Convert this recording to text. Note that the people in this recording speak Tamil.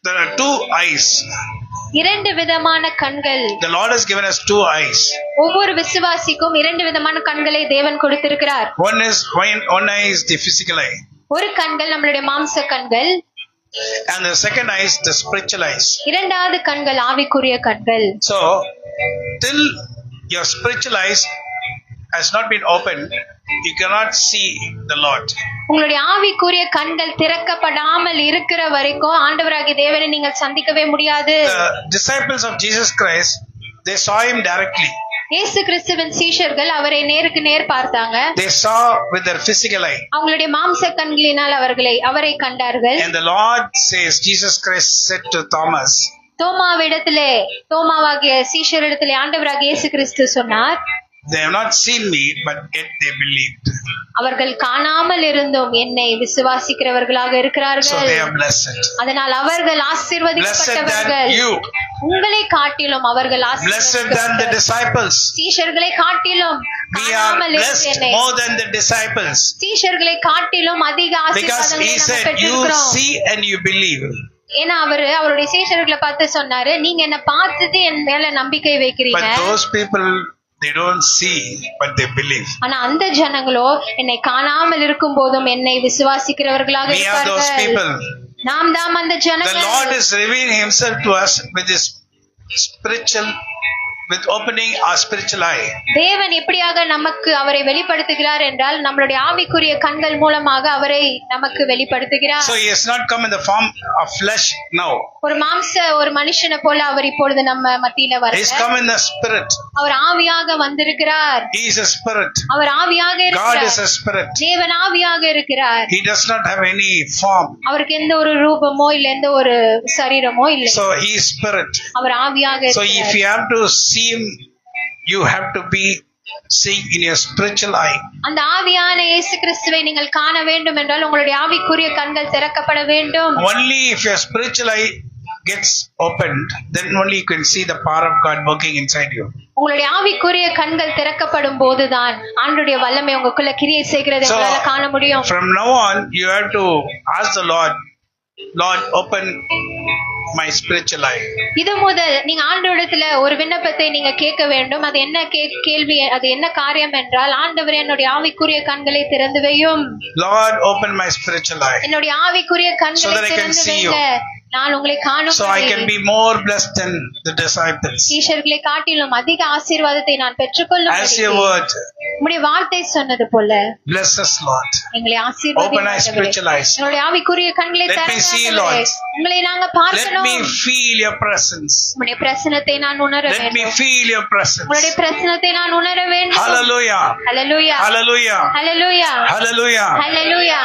There are two eyes. இரண்டு விதமான கண்கள். The Lord has given us two eyes. ஒவ்வொரு விசுவாசிக்கும் இரண்டு விதமான கண்களை தேவன் கொடுத்திருக்கிறார். One eye is the physical eye. ஒரு கண்கள் நம்மளுடைய மாம்ச கண்கள். And the second eye is the spiritual eyes. இரண்டாவது கண்கள் ஆவிக்குரிய கண்கள். So till your spiritual eyes has not been opened, you cannot see the Lord. உங்களுடைய ஆவிக்குரிய கண்கள் திறக்கப்படாமல் இருக்கிற வரைக்கும் ஆண்டவராகிய தேவனை நீங்கள் சந்திக்கவே முடியாது. The disciples of Jesus Christ, they saw him directly. இயேசு கிறிஸ்துவின் சீஷர்கள் அவரை நேருக்கு நேர் பார்த்தாங்க. They saw with their physical eye. அவங்களுடைய மாம்ச கண்களினால் அவரை கண்டார்கள். And the Lord says, Jesus Christ said to Thomas, தோமாவாகிய சீஷரிடத்திலே ஆண்டவராகிய இயேசு கிறிஸ்து சொன்னார், they have not seen me, but yet they believed. அவர்கள் காணாமல் இருந்தும் என்னை விசுவாசிக்கிறவர்களாக இருக்கிறார்கள். So they are blessed. அதனால் அவர்கள் ஆசீர்வதிக்கப்பட்டவர்கள். உங்களை காட்டிலும் அவர்கள் blessed than the disciples. சீஷர்களை காட்டிலும் காணாமல் blessed என்னை more than the disciples. சீஷர்களை காட்டிலும் அதிக ஆசீர்வாதங்களை நாம் பெற்றிருக்கிறோம். You see and you believe. ஏன்னா அவருடைய சீஷர்களை பார்த்து சொன்னாரு, நீங்க என்ன பார்த்துட்டு என் மேல நம்பிக்கை வைக்கிறீங்க. But those people, they don't see but they believe. ஆனா அந்த ஜனங்களோ என்னை காணாமல் இருக்கும் போதும் என்னை விசுவாசிக்கிறவர்களாக இருப்பார்கள். நாம் தான் அந்த ஜனங்கள். The Lord is revealing himself to us with his spiritual, with opening our spiritual eye. தேவன் எப்படியாக நமக்கு அவரை வெளிப்படுத்துகிறார் என்றால் நம்மளுடைய ஆவிக்குரிய கண்கள் மூலமாக அவரை நமக்கு வெளிப்படுத்துகிறார். So he has not come in the form of flesh now. ஒரு மனுஷனை போல அவர் இப்பொழுது நம்ம மத்தியில வரல. He has come in the spirit. அவர் ஆவியாக வந்திருக்கிறார். He is a spirit. அவர் ஆவியாக இருக்கிறார். God is a spirit. தேவன் ஆவியாக இருக்கிறார். He does not have any form. அவருக்கு எந்த ஒரு ரூபமோ இல்ல எந்த ஒரு சரீரமோ இல்லை. So he is spirit. அவர் ஆவியாக இருக்கிறார். So if you have to see him, you have to be seeing in your spiritual eye. அந்த ஆவியான இயேசு கிறிஸ்துவை நீங்கள் காண வேண்டும் என்றால் உங்களுடைய ஆவிக்குரிய கண்கள் திறக்கப்பட வேண்டும். Only if your spiritual eye gets opened, then only you can see the power of God working inside you. உங்களுடைய ஆவிக்குரிய கண்கள் திறக்கப்படும் போதுதான் ஆண்டவருடைய வல்லமை உங்களுக்குள்ள கிரியை செய்கிறது உங்களால காண முடியும். From now on you have to ask the Lord, open my spiritual eye. இது முதல் நீங்க ஆண்டவரிடத்துல ஒரு விண்ணப்பத்தை நீங்க கேட்க வேண்டும். அது என்ன கேள்வி, அது என்ன காரியம் என்றால், ஆண்டவரே என்னுடைய ஆவிக்குரிய கண்களை திறந்து வையும். Lord, open my spiritual eye. என்னுடைய ஆவிக்குரிய கண்களை திறந்து வைங்க, நான் உங்களை காணும். So I can be more blessed than the disciples. சீஷர்களை காட்டிலும் அதிக ஆசீர்வாதத்தை நான் பெற்றுக்கொள்ளும்படி as your word, உம்முடைய வார்த்தை சொன்னது போல bless us Lord. எங்களை ஆசீர்வதியும். Open our spiritual eyes. என்னுடைய ஆவிக்குரிய கண்களை திறந்து உங்களை நாங்க பார்க்கணும். Let me feel your presence. உம்முடைய பிரசன்னத்தை நான் உணர வேண்டும். Let me feel your presence. உம்முடைய பிரசன்னத்தை நான் உணர வேண்டும். Hallelujah. Hallelujah. Hallelujah. Hallelujah. Hallelujah. Hallelujah.